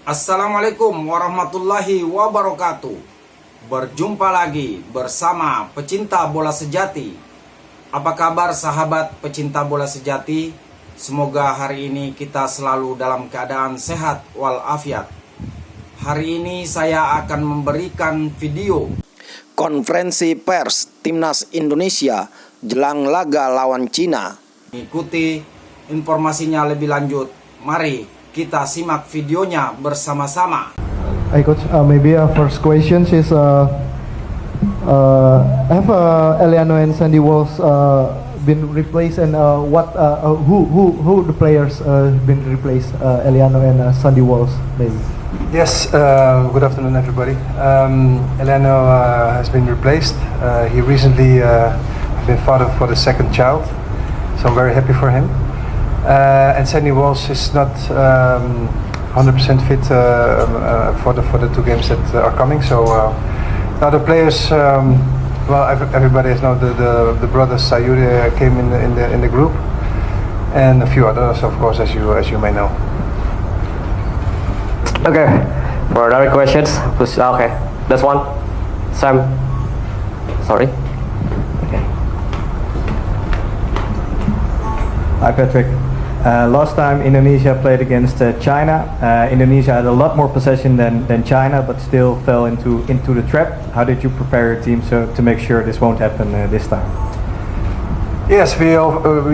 Assalamualaikum warahmatullahi wabarakatuh. Berjumpa lagi bersama pecinta bola sejati. Apa kabar sahabat pecinta bola sejati? Semoga hari ini kita selalu dalam keadaan sehat walafiat. Hari ini saya akan memberikan video konferensi pers Timnas Indonesia jelang laga lawan Cina. Ikuti informasinya lebih lanjut. Mari kita simak videonya bersama-sama. Hi coach, maybe first question is have Eliano and Sandy Walsh been replaced, and who the players been replaced, Eliano and Sandy Walsh maybe? Yes, good afternoon everybody. Eliano has been replaced. He recently been father for the second child, so I'm very happy for him. And Sandy Walsh is not 100% fit for the two games that are coming. So now the players, well, everybody has known the brothers Sayuri came in the group, and a few others, of course, as you may know. Okay, for other questions, please. Okay, that's one. Sam. Sorry. Okay. Hi Patrick. Last time Indonesia played against China, Indonesia had a lot more possession than China, but still fell into the trap. How did you prepare your team to make sure this won't happen this time? Yes, we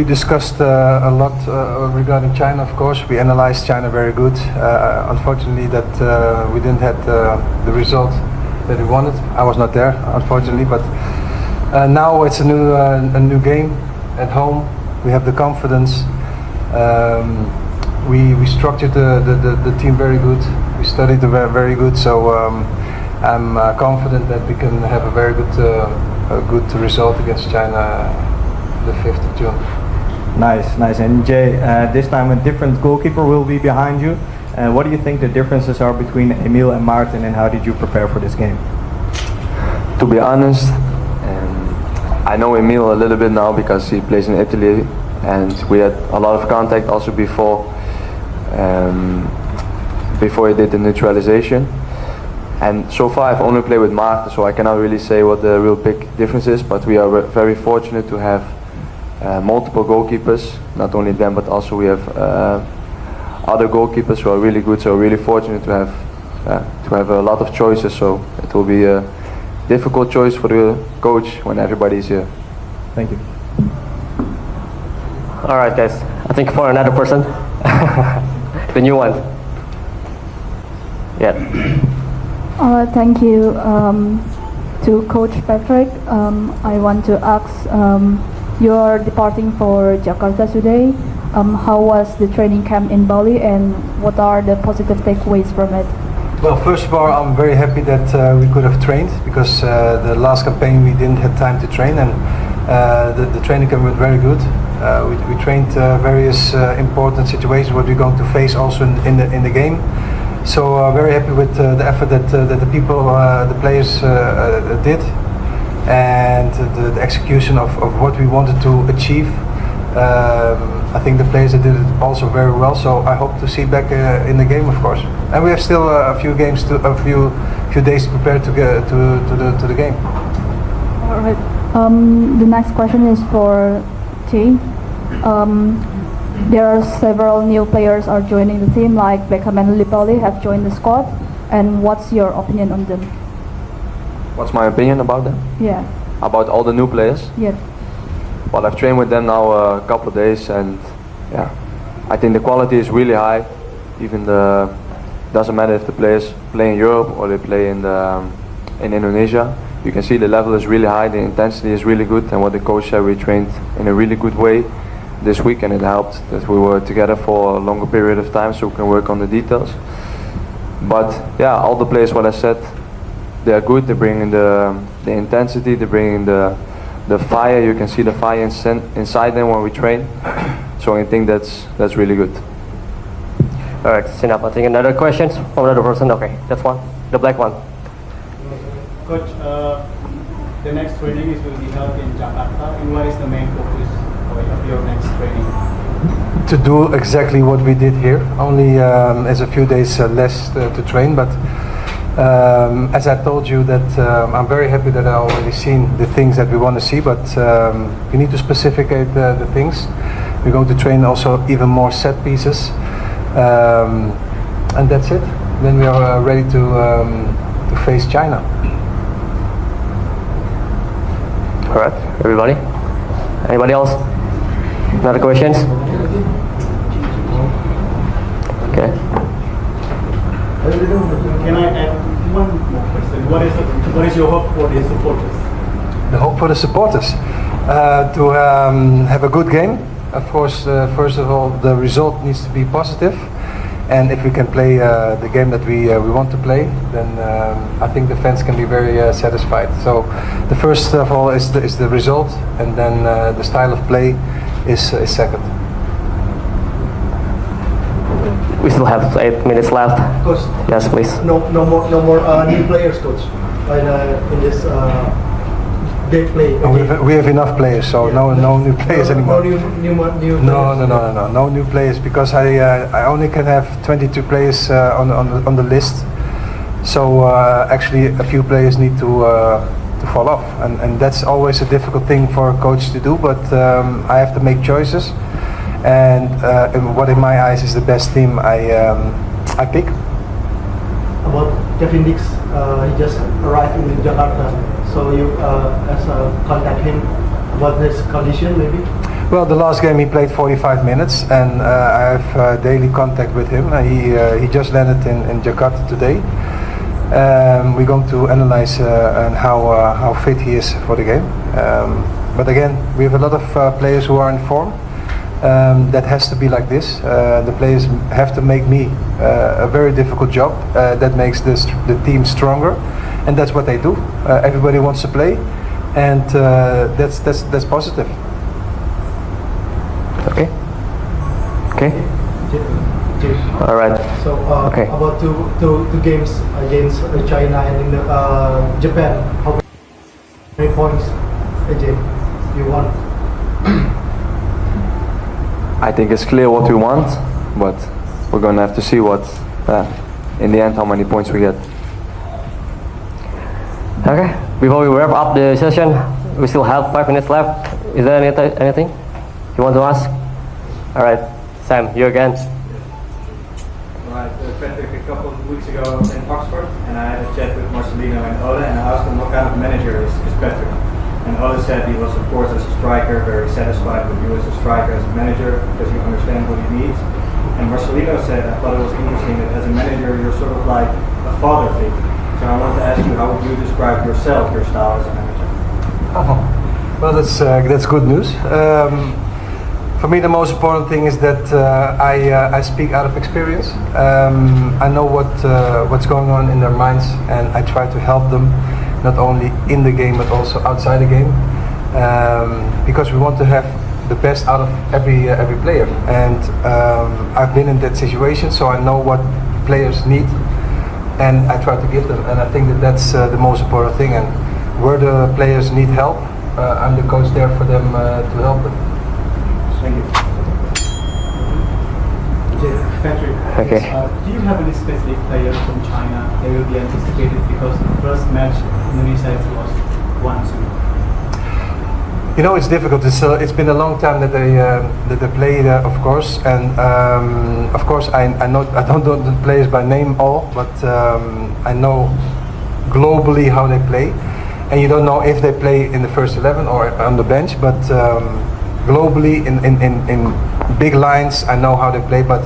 discussed a lot regarding China. Of course, we analyzed China very good. Unfortunately, that we didn't have the result that we wanted. I was not there, unfortunately, but now it's a new game at home. We have the confidence. We structured the team very good. We studied very good. So I'm confident that we can have a very good result against China the 5th of June. Nice. And Jay, this time a different goalkeeper will be behind you. What do you think the differences are between Emil and Martin, and how did you prepare for this game? To be honest, I know Emil a little bit now because he plays in Italy, and we had a lot of contact also before he did the neutralization. And so far I've only played with Martin, so I cannot really say what the real big difference is, but we are very fortunate to have multiple goalkeepers. Not only them, but also we have other goalkeepers who are really good, so we're really fortunate to have a lot of choices, so it will be a difficult choice for the coach when everybody is here. Thank you. Alright guys, I think for another person. The new one. Yeah. Thank you to Coach Patrick. I want to ask, you are departing for Jakarta today. How was the training camp in Bali, and what are the positive takeaways from it? Well, first of all, I'm very happy that we could have trained, because the last campaign we didn't have time to train, and the training camp went very good. We trained various important situations what we're going to face also in the game. So very happy with the effort that the people, the players did, and the execution of what we wanted to achieve. I think the players did it also very well. So I hope to see back in the game, of course. And we have still a few days to prepare to get to the game. All right. The next question is for Jay. There are several new players are joining the team, like Beckham and Lipoli have joined the squad. And what's your opinion on them? What's my opinion about them? Yeah. About all the new players? Yeah. Well, I've trained with them now a couple of days, and yeah, I think the quality is really high. Even doesn't matter if the players play in Europe or they play in Indonesia. You can see the level is really high, the intensity is really good, and what the coach said, we trained in a really good way this week, and it helped that we were together for a longer period of time so we can work on the details. But yeah, all the players, what I said, they are good. They bring in the intensity, they bring in the fire. You can see the fire inside them when we train. So I think that's really good. Alright, Sinap, I think another questions from another person. Okay, that's one. The black one. Coach, the next training will be held in Jakarta, and what is the main focus of your next training? to do exactly what we did here. Only as a few days less to train, but as I told you that I'm very happy that I already seen the things that we want to see, but we need to specificate the things. We're going to train also even more set pieces, and that's it. Then we are ready to face China. All right, everybody. Anybody else? Another questions? Okay. Can I add one more question? What is your hope for the supporters? The hope for the supporters to have a good game. Of course, first of all, the result needs to be positive, and if we can play the game that we want to play, then I think the fans can be very satisfied. So, the first of all is the result, and then the style of play is second. We still have 8 minutes left. Coach, Yes, please. no more new players, coach. In this game play. We have enough players, so no new players anymore. No new players, because I only can have 22 players on the list. So actually a few players need to fall off, and that's always a difficult thing for a coach to do. But I have to make choices, and what in my eyes is the best team, I pick. About Kevin Dix, he just arrived in Jakarta. So you contact him about his condition, maybe? Well, the last game he played 45 minutes, and I have daily contact with him. He just landed in Jakarta today. We're going to analyze and how fit he is for the game. But again, we have a lot of players who are in form. That has to be like this. The players have to make me a very difficult job. That makes the team stronger, and that's what they do. Everybody wants to play, and that's positive. Okay. Okay. All right. So Okay. about two games against China and in Japan, how many points, AJ, you want? I think it's clear what we want, but we're going to have to see what, in the end, how many points we get. Okay. Before we wrap up the session, we still have 5 minutes left. Is there anything you want to ask? All right, Sam, you again. Right, Patrick, a couple of weeks ago I was in Oxford and I had a chat with Marcelino and Ola, and I asked him what kind of manager is Patrick. And Ola said he was, of course, as a striker, very satisfied with you as a striker, as a manager, because you understand what he needs. And Marcelino said, I thought it was interesting that as a manager you're sort of like a father figure. So I wanted to ask you, how would you describe yourself, your style as a manager? Oh, well, that's good news. For me, the most important thing is that I speak out of experience. I know what's going on in their minds, and I try to help them, not only in the game but also outside the game, because we want to have the best out of every player. And I've been in that situation, so I know what players need, and I try to give them. And I think that's the most important thing. And where the players need help, I'm the coach there for them to help them. Thank you. Patrick, Okay. do you have any specific players from China that will be anticipated, because the first match Indonesia was 1-2? You know, it's difficult. It's been a long time that they played, of course, and of course I know I don't know the players by name all, but I know globally how they play, and you don't know if they play in the first 11 or on the bench, but globally in big lines I know how they play. But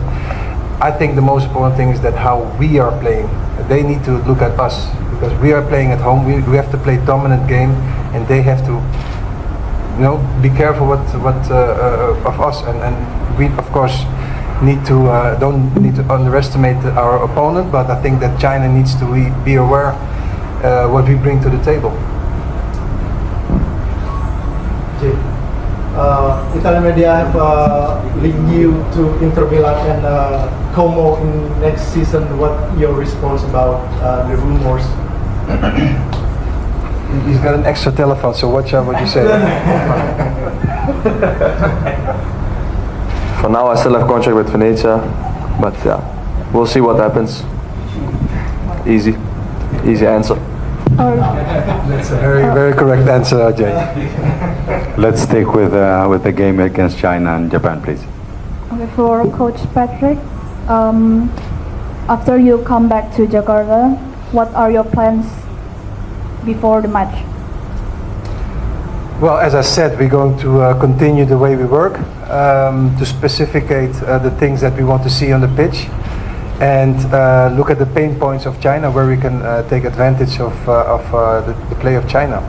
I think the most important thing is that how we are playing. They need to look at us, because we are playing at home. We have to play dominant game, and they have to, you know, be careful what of us, and we of course need to don't need to underestimate our opponent, but I think that China needs to be aware what we bring to the table. Italian media have linked you to Inter Milan and Como in next season. What your response about the rumors? He's got an extra telephone, so watch out what you say. For now, I still have contract with Venezia, but yeah, we'll see what happens. Easy answer. That's a very correct answer, Jay. Let's stick with the game against China and Japan, please. Okay, for Coach Patrick, after you come back to Jakarta, what are your plans before the match? Well, as I said, we're going to continue the way we work, to specificate the things that we want to see on the pitch, and look at the pain points of China, where we can take advantage of the play of China.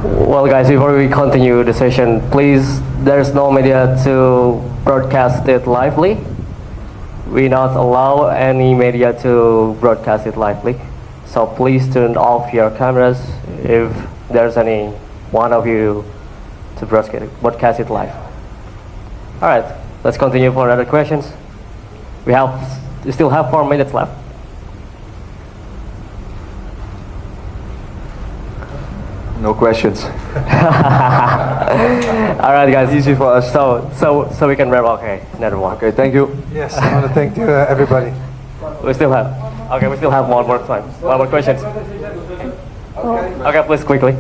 Well, guys, before we continue the session, please, there's no media to broadcast it lively. We not allow any media to broadcast it lively. So please turn off your cameras if there's any one of you to broadcast it live. All right, let's continue for other questions. We still have 4 minutes left. No questions. All right, guys. Easy for us. So we can wrap. Okay, never mind. Okay, thank you. Yes, I want to thank you, everybody. We still have. Okay, we still have one more time. One more questions. Okay, please quickly.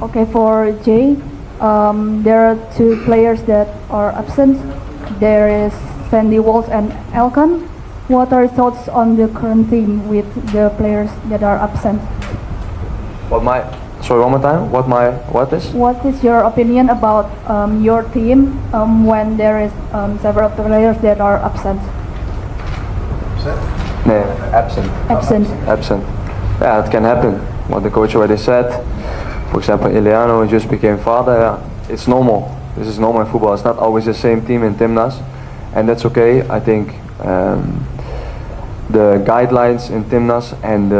Okay, for Jay, there are 2 players that are absent. There is Sandy Walsh and Elkan. What are your thoughts on the current team with the players that are absent? Sorry, one more time. What is? What is your opinion about your team when there is several players that are absent? No, absent. Absent. Yeah, it can happen. What the coach already said. For example, Eliano just became father. Yeah, it's normal. This is normal in football. It's not always the same team in Timnas, and that's okay. I think the guidelines in Timnas and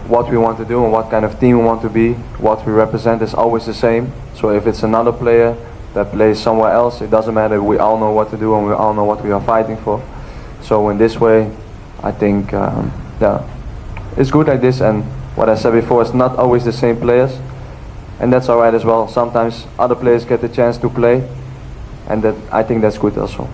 what we want to do and what kind of team we want to be, what we represent is always the same. So if it's another player that plays somewhere else, it doesn't matter. We all know what to do and we all know what we are fighting for. So in this way, I think yeah, it's good like this. And what I said before, it's not always the same players, and that's alright as well. Sometimes other players get the chance to play, and that I think that's good also.